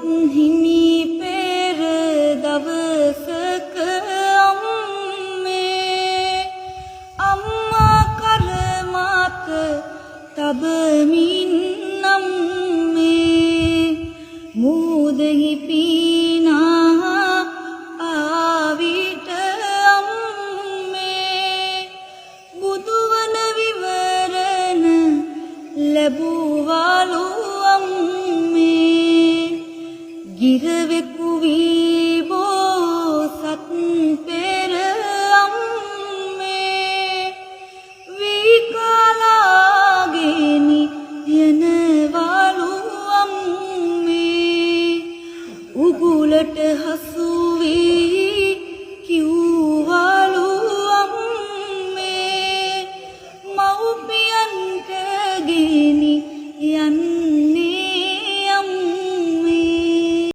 හිමි පෙර දවසක අම්මා කරමත තබමින් මුදෙහි පීනා ආවිට බුදුවන විවරණ ලැබුවාලු ගිරවෙකු වී බෝසත් පෙර විකාලාගෙනි යනවාලු උගුලට හසු වී